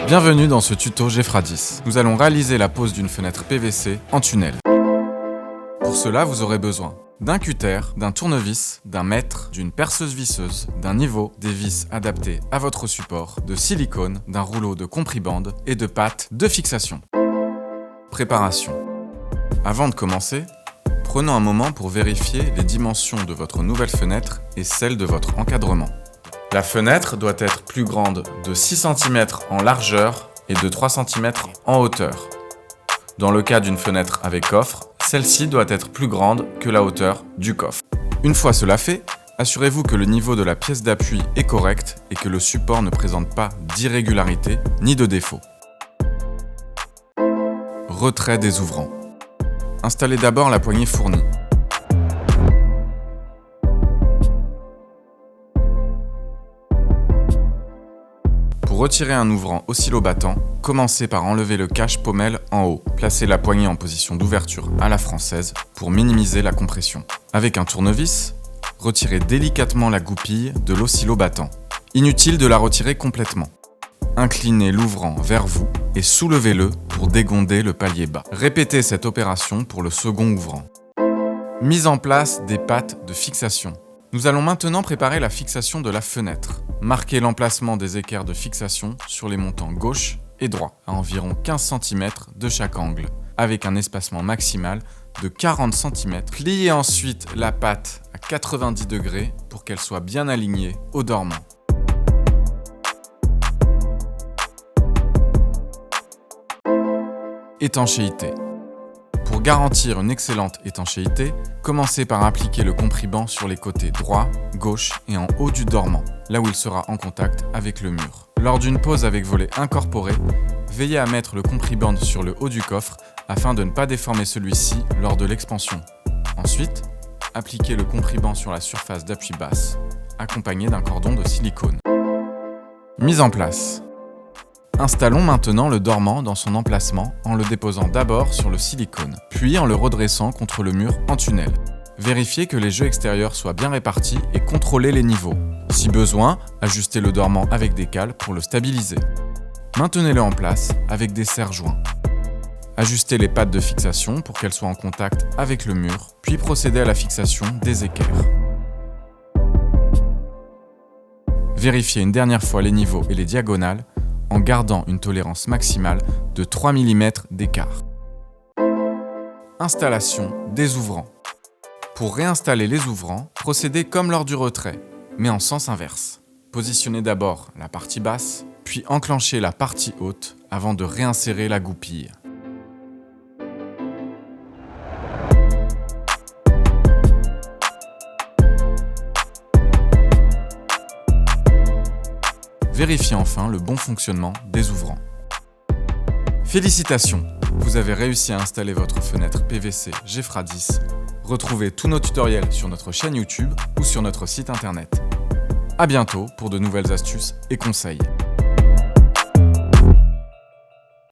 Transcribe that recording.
Bienvenue dans ce tuto Gefra10. Nous allons réaliser la pose d'une fenêtre PVC en tunnel. Pour cela, vous aurez besoin d'un cutter, d'un tournevis, d'un mètre, d'une perceuse visseuse, d'un niveau, des vis adaptées à votre support, de silicone, d'un rouleau de compribande et de pâte de fixation. Préparation. Avant de commencer, prenons un moment pour vérifier les dimensions de votre nouvelle fenêtre et celles de votre encadrement. La fenêtre doit être plus grande de 6 cm en largeur et de 3 cm en hauteur. Dans le cas d'une fenêtre avec coffre, celle-ci doit être plus grande que la hauteur du coffre. Une fois cela fait, assurez-vous que le niveau de la pièce d'appui est correct et que le support ne présente pas d'irrégularité ni de défaut. Retrait des ouvrants. Installez d'abord la poignée fournie. Pour retirer un ouvrant oscillobattant, commencez par enlever le cache-pommelle en haut. Placez la poignée en position d'ouverture à la française pour minimiser la compression. Avec un tournevis, retirez délicatement la goupille de l'oscillobattant. Inutile de la retirer complètement. Inclinez l'ouvrant vers vous et soulevez-le pour dégonder le palier bas. Répétez cette opération pour le second ouvrant. Mise en place des pattes de fixation. Nous allons maintenant préparer la fixation de la fenêtre. Marquez l'emplacement des équerres de fixation sur les montants gauche et droit, à environ 15 cm de chaque angle, avec un espacement maximal de 40 cm. Pliez ensuite la patte à 90 degrés pour qu'elle soit bien alignée au dormant. Étanchéité. Pour garantir une excellente étanchéité, commencez par appliquer le compriband sur les côtés droit, gauche et en haut du dormant, là où il sera en contact avec le mur. Lors d'une pose avec volet incorporé, veillez à mettre le compriband sur le haut du coffre afin de ne pas déformer celui-ci lors de l'expansion. Ensuite, appliquez le compriband sur la surface d'appui basse, accompagné d'un cordon de silicone. Mise en place. Installons maintenant le dormant dans son emplacement en le déposant d'abord sur le silicone, puis en le redressant contre le mur en tunnel. Vérifiez que les jeux extérieurs soient bien répartis et contrôlez les niveaux. Si besoin, ajustez le dormant avec des cales pour le stabiliser. Maintenez-le en place avec des serre-joints. Ajustez les pattes de fixation pour qu'elles soient en contact avec le mur, puis procédez à la fixation des équerres. Vérifiez une dernière fois les niveaux et les diagonales en gardant une tolérance maximale de 3 mm d'écart. Installation des ouvrants. Pour réinstaller les ouvrants, procédez comme lors du retrait, mais en sens inverse. Positionnez d'abord la partie basse, puis enclenchez la partie haute avant de réinsérer la goupille. Vérifiez enfin le bon fonctionnement des ouvrants. Félicitations! Vous avez réussi à installer votre fenêtre PVC Gefra10. Retrouvez tous nos tutoriels sur notre chaîne YouTube ou sur notre site internet. À bientôt pour de nouvelles astuces et conseils.